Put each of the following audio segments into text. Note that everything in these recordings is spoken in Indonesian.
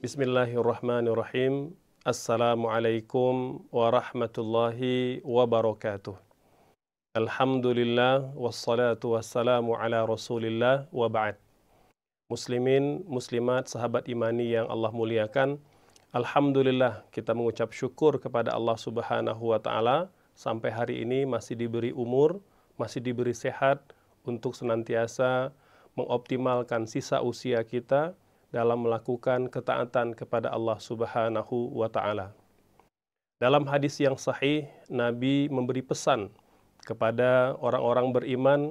Bismillahirrahmanirrahim. Assalamualaikum warahmatullahi wabarakatuh. Alhamdulillah wassalatu wassalamu ala Rasulillah wa ba'd. Muslimin, muslimat, sahabat imani yang Allah muliakan, alhamdulillah kita mengucap syukur kepada Allah Subhanahu wa taala sampai hari ini masih diberi umur, masih diberi sehat untuk senantiasa mengoptimalkan sisa usia kita dalam melakukan ketaatan kepada Allah Subhanahu wa taala. Dalam hadis yang sahih, Nabi memberi pesan kepada orang-orang beriman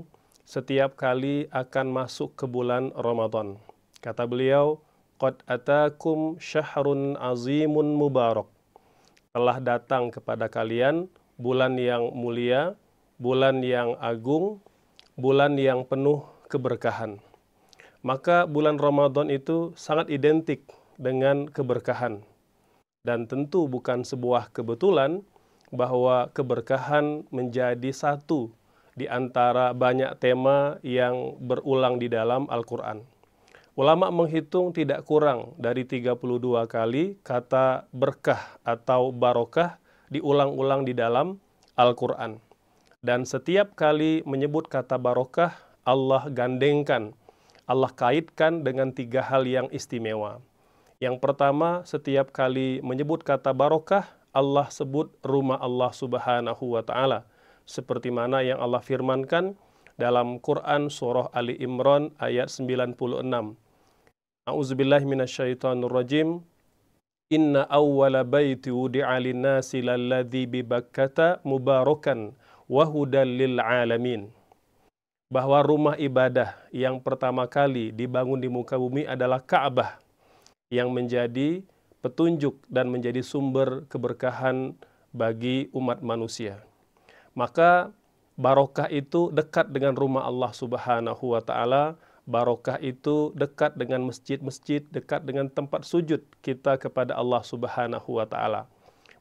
setiap kali akan masuk ke bulan Ramadan. Kata beliau, "Qad atakum syahrun azimun mubarak." Telah datang kepada kalian bulan yang mulia, bulan yang agung, bulan yang penuh keberkahan. Maka bulan Ramadan itu sangat identik dengan keberkahan. Dan tentu bukan sebuah kebetulan bahwa keberkahan menjadi satu di antara banyak tema yang berulang di dalam Al-Quran. Ulama menghitung tidak kurang dari 32 kali kata berkah atau barokah diulang-ulang di dalam Al-Quran. Dan setiap kali menyebut kata barokah, Allah gandengkan, Allah kaitkan dengan 3 hal yang istimewa. Yang pertama, setiap kali menyebut kata barokah, Allah sebut rumah Allah Subhanahu wa taala. Seperti mana yang Allah firmankan dalam Quran surah Ali Imran ayat 96. A'udzubillahi minasyaitonirrajim. Inna awwala baiti wudi'a lin-nasi lalladzi bi Bakkata mubarakan wa hudal lil alamin. Bahwa rumah ibadah yang pertama kali dibangun di muka bumi adalah Ka'bah, yang menjadi petunjuk dan menjadi sumber keberkahan bagi umat manusia. Maka barokah itu dekat dengan rumah Allah Subhanahu wa taala, barokah itu dekat dengan masjid-masjid, dekat dengan tempat sujud kita kepada Allah Subhanahu wa taala.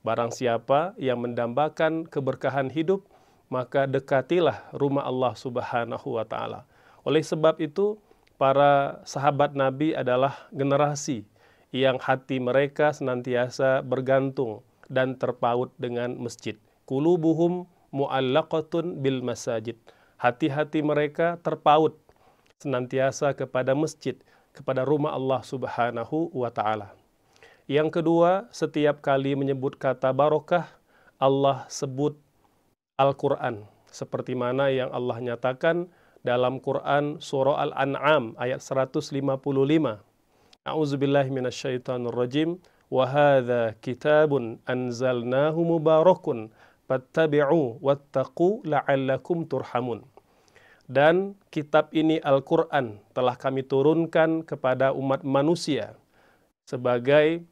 Barang siapa yang mendambakan keberkahan hidup, maka dekatilah rumah Allah Subhanahu wa taala. Oleh sebab itu, para sahabat Nabi adalah generasi yang hati mereka senantiasa bergantung dan terpaut dengan masjid. Qulubuhum mu'allaqatun bil masajid. Hati-hati mereka terpaut senantiasa kepada masjid, kepada rumah Allah Subhanahu wa taala. Yang kedua, setiap kali menyebut kata barokah, Allah sebut Al-Quran, seperti mana yang Allah nyatakan dalam Quran surah Al-An'am ayat 155. A'udzubillahi minasyaitonirrajim. Wa hadza kitabun anzalnahu mubarakun fattabi'u wattaqu la'allakum turhamun. Dan kitab ini Al-Quran telah kami turunkan kepada umat manusia sebagai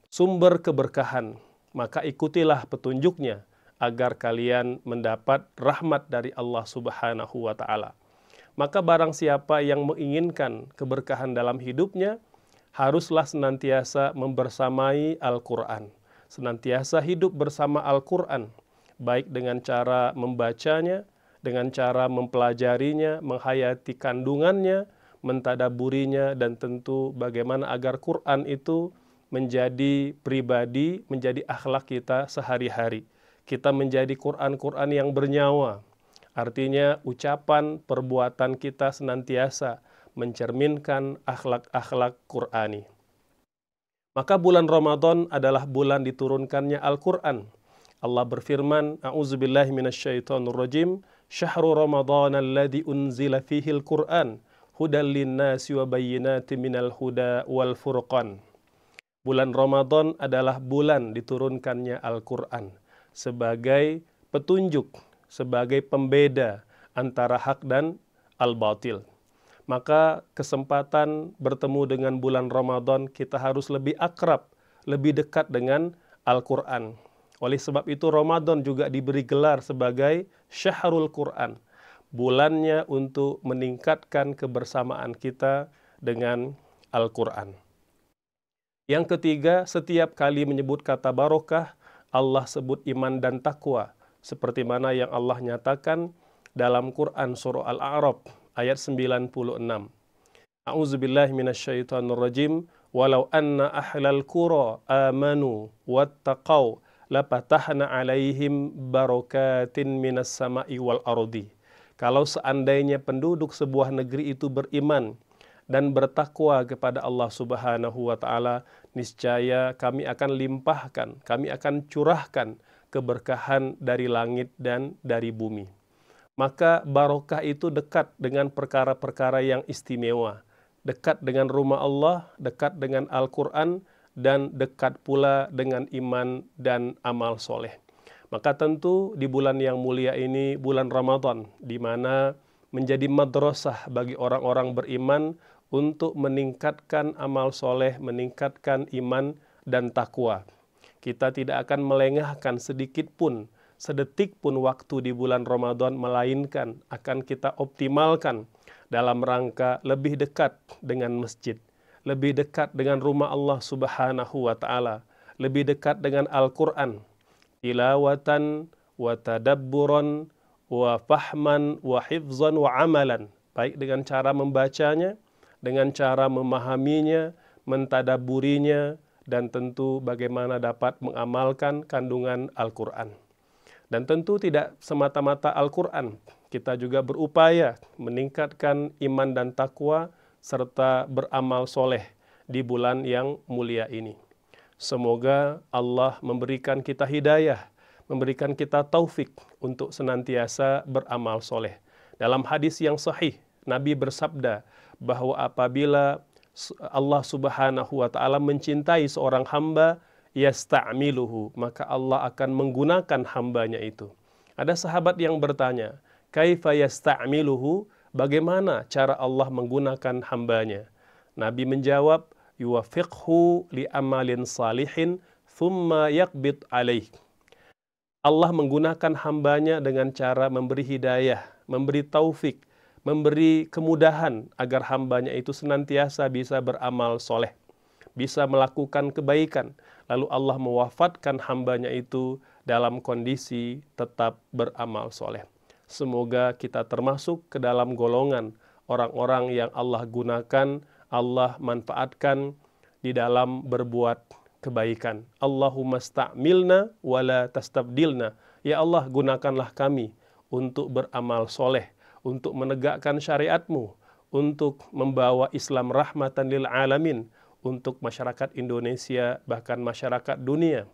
sumber keberkahan, maka ikutilah petunjuknya agar kalian mendapat rahmat dari Allah Subhanahu wa taala. Maka barang siapa yang menginginkan keberkahan dalam hidupnya, haruslah senantiasa membersamai Al-Quran, senantiasa hidup bersama Al-Quran, baik dengan cara membacanya, dengan cara mempelajarinya, menghayati kandungannya, mentadaburinya, dan tentu bagaimana agar Quran itu menjadi pribadi, menjadi akhlak kita sehari-hari. Kita menjadi Quran-Quran yang bernyawa. Artinya ucapan, perbuatan kita senantiasa mencerminkan akhlak-akhlak Qur'ani. Maka bulan Ramadan adalah bulan diturunkannya Al-Quran. Allah berfirman, A'udzubillahi minasyaitonirrajim, Syahru Ramadan alladzi unzila fihil Qur'an, hudal linnasi wa bayyinatin minal huda wal furqan. Bulan Ramadan adalah bulan diturunkannya Al-Quran sebagai petunjuk, sebagai pembeda antara hak dan al-batil. Maka kesempatan bertemu dengan bulan Ramadan, kita harus lebih akrab, lebih dekat dengan Al-Quran. Oleh sebab itu Ramadan juga diberi gelar sebagai Syahrul Quran, bulannya untuk meningkatkan kebersamaan kita dengan Al-Quran. Yang ketiga, setiap kali menyebut kata barokah, Allah sebut iman dan takwa, seperti mana yang Allah nyatakan dalam Quran surah Al-A'raf ayat 96. A'udzubillahi minasyaitonirrajim. walau anna ahlal qura amanu wattaqau lapatahna alaihim barakatin minas sama'i wal ardi. Kalau seandainya penduduk sebuah negeri itu beriman dan bertakwa kepada Allah Subhanahu wa taala, niscaya kami akan limpahkan, kami akan curahkan keberkahan dari langit dan dari bumi. Maka barokah itu dekat dengan perkara-perkara yang istimewa, dekat dengan rumah Allah, dekat dengan Al-Quran, dan dekat pula dengan iman dan amal soleh. Maka tentu di bulan yang mulia ini, bulan Ramadan, di mana menjadi madrasah bagi orang-orang beriman untuk meningkatkan amal soleh, meningkatkan iman dan takwa. Kita tidak akan melengahkan sedikit pun, sedetik pun waktu di bulan Ramadan, melainkan akan kita optimalkan dalam rangka lebih dekat dengan masjid, lebih dekat dengan rumah Allah Subhanahu wa taala, lebih dekat dengan Al-Qur'an, tilawatan wa tadabburan wa fahman wa hifzan wa amalan, baik dengan cara membacanya, dengan cara memahaminya, mentadaburinya, dan tentu bagaimana dapat mengamalkan kandungan Al-Qur'an. Dan tentu tidak semata-mata Al-Qur'an, kita juga berupaya meningkatkan iman dan takwa serta beramal soleh di bulan yang mulia ini. Semoga Allah memberikan kita hidayah, memberikan kita taufik untuk senantiasa beramal soleh. Dalam hadis yang sahih, Nabi bersabda bahwa apabila Allah Subhanahu wa taala mencintai seorang hamba, yasta'miluhu, maka Allah akan menggunakan hambanya itu. Ada sahabat yang bertanya, kaifa yasta'miluhu, bagaimana cara Allah menggunakan hambanya? Nabi menjawab, yuwafiqhu li amalin salihin thumma yaqbid alaih. Allah menggunakan hambanya dengan cara memberi hidayah, memberi taufik, memberi kemudahan agar hambanya itu senantiasa bisa beramal soleh, bisa melakukan kebaikan. Lalu Allah mewafatkan hambanya itu dalam kondisi tetap beramal soleh. Semoga kita termasuk ke dalam golongan orang-orang yang Allah gunakan, Allah manfaatkan di dalam berbuat kebaikan. Allahumma sta'milna wala tastabdilna. Ya Allah, gunakanlah kami untuk beramal soleh, untuk menegakkan syariat-Mu, untuk membawa Islam rahmatan lil alamin, untuk masyarakat Indonesia, bahkan masyarakat dunia.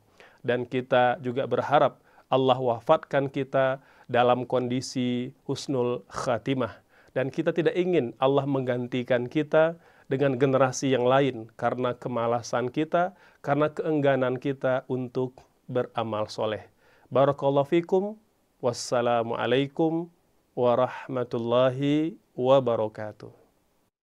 Dan kita juga berharap Allah wafatkan kita dalam kondisi husnul khatimah. Dan kita tidak ingin Allah menggantikan kita dengan generasi yang lain karena kemalasan kita, karena keengganan kita untuk beramal soleh. Barakallahu fikum. Wassalamualaikum warahmatullahi wabarakatuh.